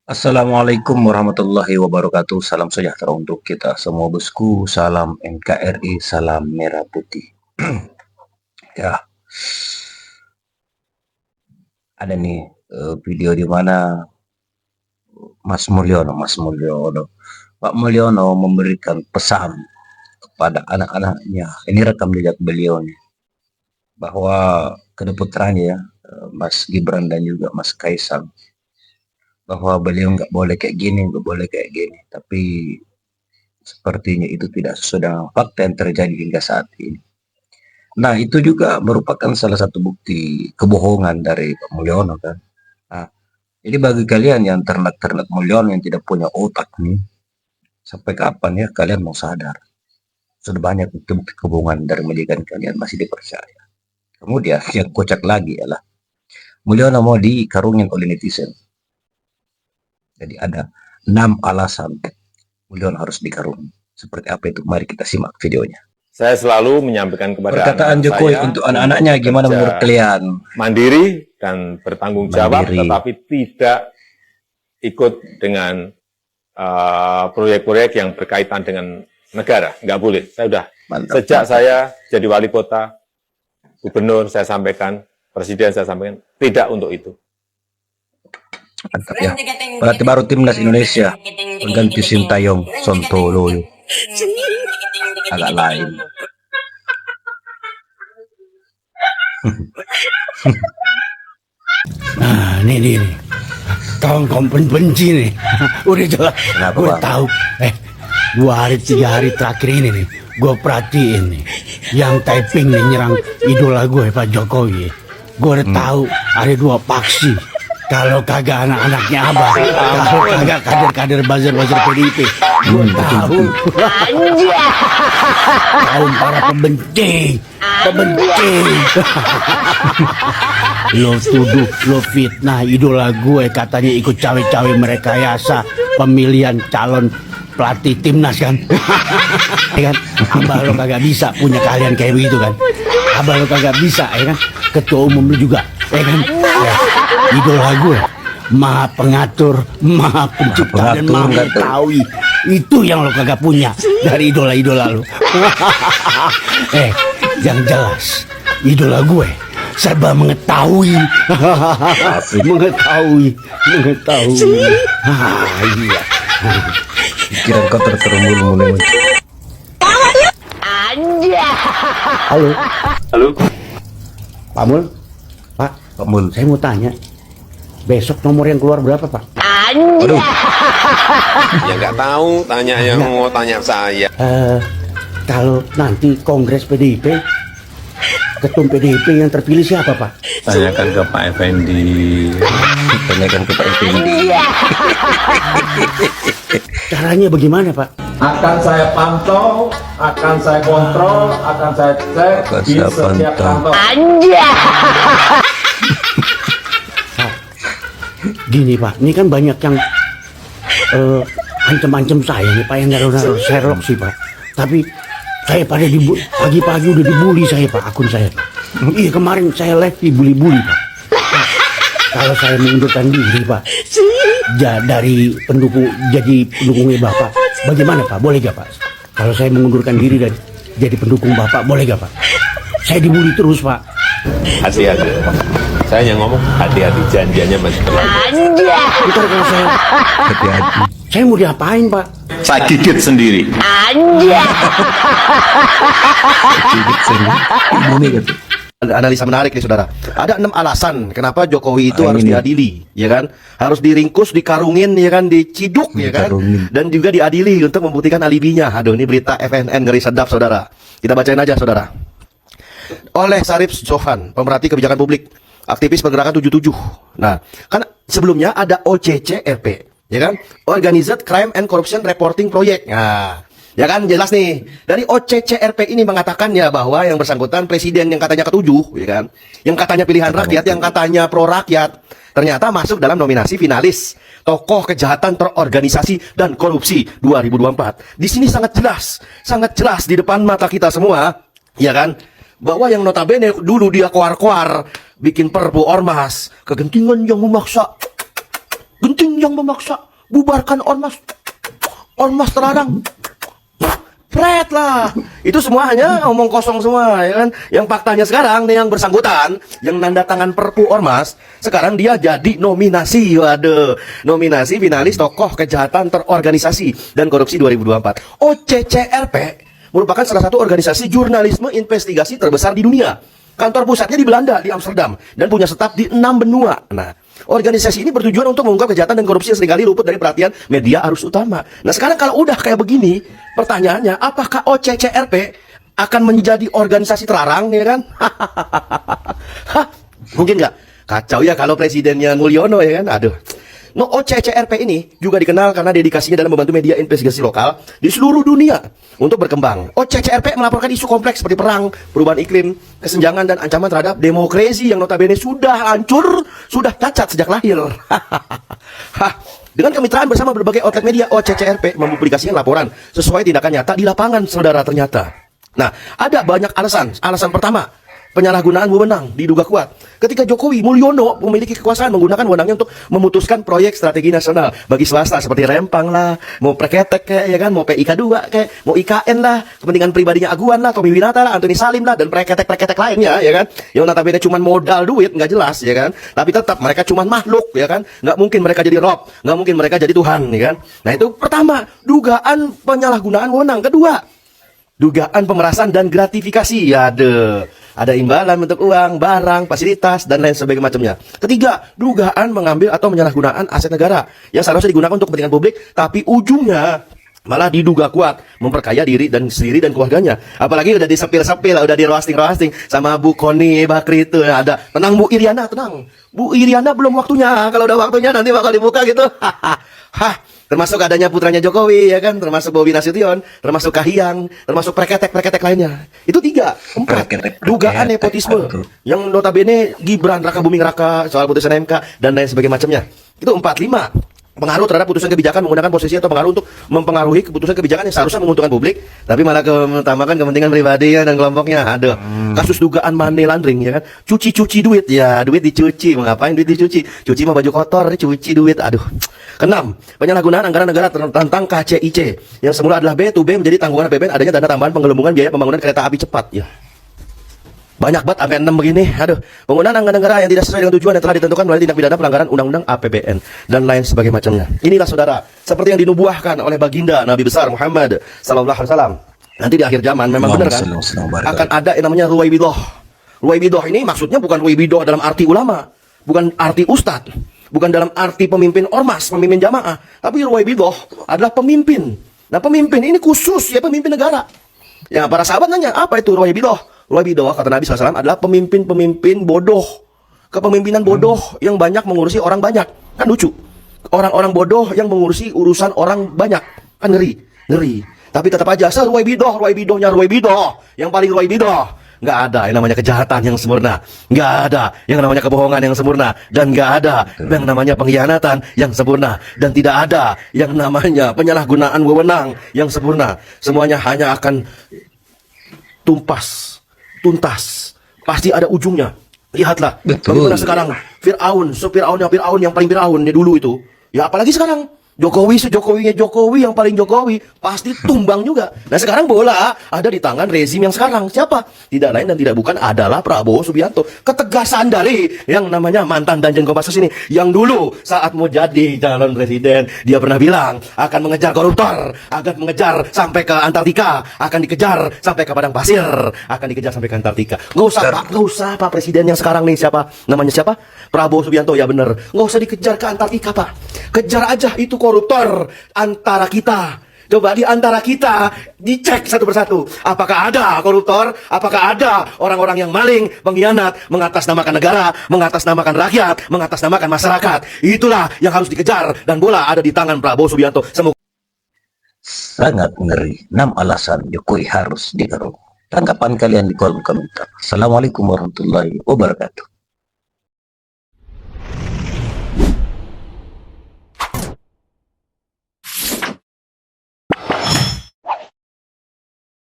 Assalamualaikum warahmatullahi wabarakatuh. Salam sejahtera untuk kita semua bosku. Salam NKRI, salam merah putih. Ya, ada nih video di mana Pak Mulyono memberikan pesan kepada anak-anaknya. Ini rekam jejak beliau nih, bahwa kedua putranya ya, Mas Gibran dan juga Mas Kaisang, bahwa beliau nggak boleh kayak gini, nggak boleh kayak gini. Tapi sepertinya itu tidak sesuai dengan fakta yang terjadi hingga saat ini. Nah, itu juga merupakan salah satu bukti kebohongan dari Pak Mulyono kan. Nah, jadi bagi kalian yang ternak-ternak Mulyono yang tidak punya otak nih, sampai kapan ya kalian mau sadar? Sudah banyak bukti-bukti kebohongan dari menjadikan kalian masih dipercaya. Kemudian yang kocak lagi adalah Mulyono mau dikarungin oleh netizen. Jadi ada 6 alasan Mulyono harus dikarungi. Seperti apa itu? Mari kita simak videonya. Saya selalu menyampaikan kepada Perkataan anak Jokowi saya untuk anak-anaknya gimana menurut kalian? mandiri dan bertanggung jawab, Mandiri. tetapi tidak ikut dengan proyek-proyek yang berkaitan dengan negara. Nggak boleh. Saya udah Mantap. sejak saya jadi wali kota, gubernur saya sampaikan, presiden saya sampaikan, tidak untuk itu. Mantap ya. Berarti baru timnas Indonesia mengganti Sintayong, Sontolo agak lain. Nah, nih. Kawan benci nih. Udah jelas. Kenapa, Gue Bang? tahu. 3 hari terakhir ini nih, gue perhatiin nih, yang typing nih nyerang idola gue Pak Jokowi. Gue udah tahu ada 2 paksi. Kalau kagak anak-anaknya Abah, kalau kagak kader-kader buzzer-buzzer PDIP, gue tahu. Kaum para pembenci. Lo tuduh, lo fitnah idola gue, katanya ikut cawe-cawe merekayasa pemilihan calon pelatih timnas kan. Ya kan? Abah lo kagak bisa punya kalian kayak begitu kan. Abah lo kagak bisa ya kan. Ketua umum lo juga ya kan. Ya, idola gue maha pengatur, maha pencipta dan maha mengetahui. Itu yang lo kagak punya dari idola-idola lo. Yang jelas idola gue serba mengetahui. mengetahui. Iya. Pikiran kau terus mulai muncul. Halo Pak Mul. Pak Mul, saya mau tanya, besok nomor yang keluar berapa Pak? aduh, Ya nggak tahu, tanya yang mau tanya saya. Kalau nanti Kongres PDIP, ketum PDIP yang terpilih siapa Pak? Tanyakan ke Pak Effendi. tanyakan ke Pak Effendi. Caranya bagaimana Pak? Akan saya pantau, akan saya kontrol, akan saya cek Akan di saya setiap pantau. kantor. Gini Pak, ini kan banyak yang ancam-ancam saya nih Pak, yang naruh Sherlock sih Pak. Tapi saya pada pagi-pagi udah dibully saya Pak, akun saya. Iya, kemarin saya live dibully-bully Pak. Kalau saya mengundurkan diri Pak, dari pendukungnya Bapak, bagaimana Pak? Boleh gak Pak? Kalau saya mengundurkan diri dan jadi pendukung Bapak, boleh gak Pak? Saya dibully terus Pak. Hati-hati. Saya yang ngomong hati-hati, janjiannya masih terlalu. Ntar kalau Hati-hati. saya mau diapain Pak? Saya gigit sendiri. Hidup sendiri. Bumi gitu. Analisa menarik nih saudara. Ada 6 alasan kenapa Jokowi itu harus ini. diadili, ya kan? Harus diringkus, dikarungin, ya kan? Diciduk, ya kan? Dikarungin. Dan juga diadili untuk membuktikan alibinya. Aduh, ini berita FNN ngeri sedap saudara. Kita bacain aja saudara. Oleh Sarip Sofan, pemerhati kebijakan publik, aktivis pergerakan 77. Nah, kan sebelumnya ada OCCRP, ya kan? Organized Crime and Corruption Reporting Project. Nah, ya kan jelas nih. Dari OCCRP ini mengatakan ya bahwa yang bersangkutan presiden yang katanya ketujuh, ya kan? Yang katanya pilihan rakyat, yang katanya pro rakyat, ternyata masuk dalam nominasi finalis tokoh kejahatan terorganisasi dan korupsi 2024. Di sini sangat jelas di depan mata kita semua, ya kan? Bahwa yang notabene dulu dia koar-koar bikin perpu ormas, kegentingan yang memaksa yang memaksa bubarkan ormas. Ormas terlarang. Pret lah. Itu semua hanya omong kosong semua, ya kan? Yang faktanya sekarang nih yang bersangkutan, yang nanda tangan Perpu Ormas, sekarang dia jadi nominasi, waduh, nominasi finalis tokoh kejahatan terorganisasi dan korupsi 2024. OCCRP merupakan salah satu organisasi jurnalisme investigasi terbesar di dunia. Kantor pusatnya di Belanda, di Amsterdam, dan punya staf di 6 benua. Nah, organisasi ini bertujuan untuk mengungkap kejahatan dan korupsi yang seringkali luput dari perhatian media arus utama. Nah, sekarang kalau udah kayak begini, pertanyaannya, apakah OCCRP akan menjadi organisasi terlarang, ya kan? Hah, mungkin nggak? Kacau ya kalau presidennya Mulyono, ya kan? Aduh. No, OCCRP ini juga dikenal karena dedikasinya dalam membantu media investigasi lokal di seluruh dunia untuk berkembang. OCCRP melaporkan isu kompleks seperti perang, perubahan iklim, kesenjangan, dan ancaman terhadap demokrasi yang notabene sudah hancur, sudah cacat sejak lahir. Dengan kemitraan bersama berbagai outlet media, OCCRP mempublikasikan laporan sesuai tindakan nyata di lapangan, saudara, ternyata. Nah, ada banyak alasan. Alasan pertama, penyalahgunaan wewenang diduga kuat. Ketika Jokowi Mulyono memiliki kekuasaan menggunakan wewenangnya untuk memutuskan proyek strategi nasional bagi swasta seperti Rempang lah, mau Preketek kayak, ya kan, mau PIK2 kayak, mau IKN lah, kepentingan pribadinya Aguan lah, Tommy Winata lah, Antoni Salim lah, dan Preketek lainnya, ya kan, yang notabene cuma modal duit, nggak jelas, ya kan, tapi tetap mereka cuma makhluk, ya kan, nggak mungkin mereka jadi Rob, nggak mungkin mereka jadi Tuhan, ya kan. Nah, itu pertama, dugaan penyalahgunaan wewenang. Kedua, dugaan pemerasan dan gratifikasi. Ya, ada imbalan bentuk uang, barang, fasilitas, dan lain sebagainya macamnya. Ketiga, dugaan mengambil atau menyalahgunakan aset negara yang seharusnya digunakan untuk kepentingan publik, tapi ujungnya malah diduga kuat memperkaya diri dan sendiri dan keluarganya. Apalagi udah disepil-sepil, udah di roasting sama Bu Koni Bakri itu. Ada, tenang Bu Iriana, tenang. Bu Iriana belum waktunya. Kalau udah waktunya nanti bakal dibuka gitu. Hah. Termasuk adanya putranya Jokowi, ya kan, termasuk Bobi Nasution, termasuk Kahiyang, termasuk preketek lainnya. Itu 3. 4, dugaan nepotisme yang notabene Gibran Raka Buming Raka soal putusan MK dan lain sebagainya macamnya. Itu 4. 5, pengaruh terhadap putusan kebijakan menggunakan posisi atau pengaruh untuk mempengaruhi keputusan kebijakan yang seharusnya menguntungkan publik, tapi malah mengutamakan kepentingan pribadinya dan kelompoknya. Aduh, kasus dugaan money laundering, ya kan, cuci duit, ya, duit dicuci, ngapain duit dicuci? Cuci mah baju kotor, cuci duit. Aduh. Keenam, penyalahgunaan anggaran negara tentang KCIC yang semula adalah B2B menjadi tanggungan APBN, adanya dana tambahan penggelembungan biaya pembangunan kereta api cepat. Ya, banyak banget sampai 6 begini. Aduh, penggunaan anggaran negara yang tidak sesuai dengan tujuan yang telah ditentukan melalui tindak pidana pelanggaran undang-undang APBN dan lain sebagainya macamnya. Inilah, saudara, seperti yang dinubuahkan oleh baginda Nabi besar Muhammad sallallahu alaihi wasallam. Nanti di akhir zaman memang benar kan akan ada yang namanya ruwaibidoh. Ruwaibidoh ini maksudnya bukan ruwaibidoh dalam arti ulama, bukan arti ustadz, bukan dalam arti pemimpin ormas, pemimpin jamaah, tapi ruwaibidoh adalah pemimpin. Nah, pemimpin ini khusus ya, pemimpin negara. Ya, para sahabat nanya, apa itu ruwaibidoh? Ruwaibidoh, kata Nabi SAW, adalah pemimpin-pemimpin bodoh. Kepemimpinan bodoh yang banyak mengurusi orang banyak. Kan lucu. Orang-orang bodoh yang mengurusi urusan orang banyak. Kan ngeri. Tapi tetap aja, ruwaibidohnya ruwaibidoh. Yang paling ruwaibidoh. Nggak ada yang namanya kejahatan yang sempurna. Nggak ada yang namanya kebohongan yang sempurna. Dan nggak ada yang namanya pengkhianatan yang sempurna. Dan tidak ada yang namanya penyalahgunaan wewenang yang sempurna. Semuanya hanya akan tuntas. Pasti ada ujungnya. Lihatlah bagaimana sekarang Fir'aun yang paling Fir'aun dulu itu. Ya, apalagi sekarang Jokowinya Jokowi yang paling Jokowi pasti tumbang juga. Nah, sekarang bola ada di tangan rezim yang sekarang. Siapa? Tidak lain dan tidak bukan adalah Prabowo Subianto. Ketegasan dari yang namanya mantan Danjen Kopassus ini, yang dulu saat mau jadi calon presiden dia pernah bilang akan mengejar koruptor, akan mengejar sampai ke Antartika, akan dikejar sampai ke padang pasir, akan dikejar sampai ke Antartika. Nggak usah Pak Presiden yang sekarang nih, namanya siapa? Prabowo Subianto, ya bener. Nggak usah dikejar ke Antartika, Pak. Kejar aja itu koruptor antara kita. Coba di antara kita dicek satu persatu. Apakah ada koruptor? Apakah ada orang-orang yang maling, pengkhianat, mengatasnamakan negara, mengatasnamakan rakyat, mengatasnamakan masyarakat? Itulah yang harus dikejar. Dan bola ada di tangan Prabowo Subianto. Semoga sangat ngeri. 6 alasan Jokowi harus digaruk. Tanggapan kalian di kolom komentar. Assalamualaikum warahmatullahi wabarakatuh.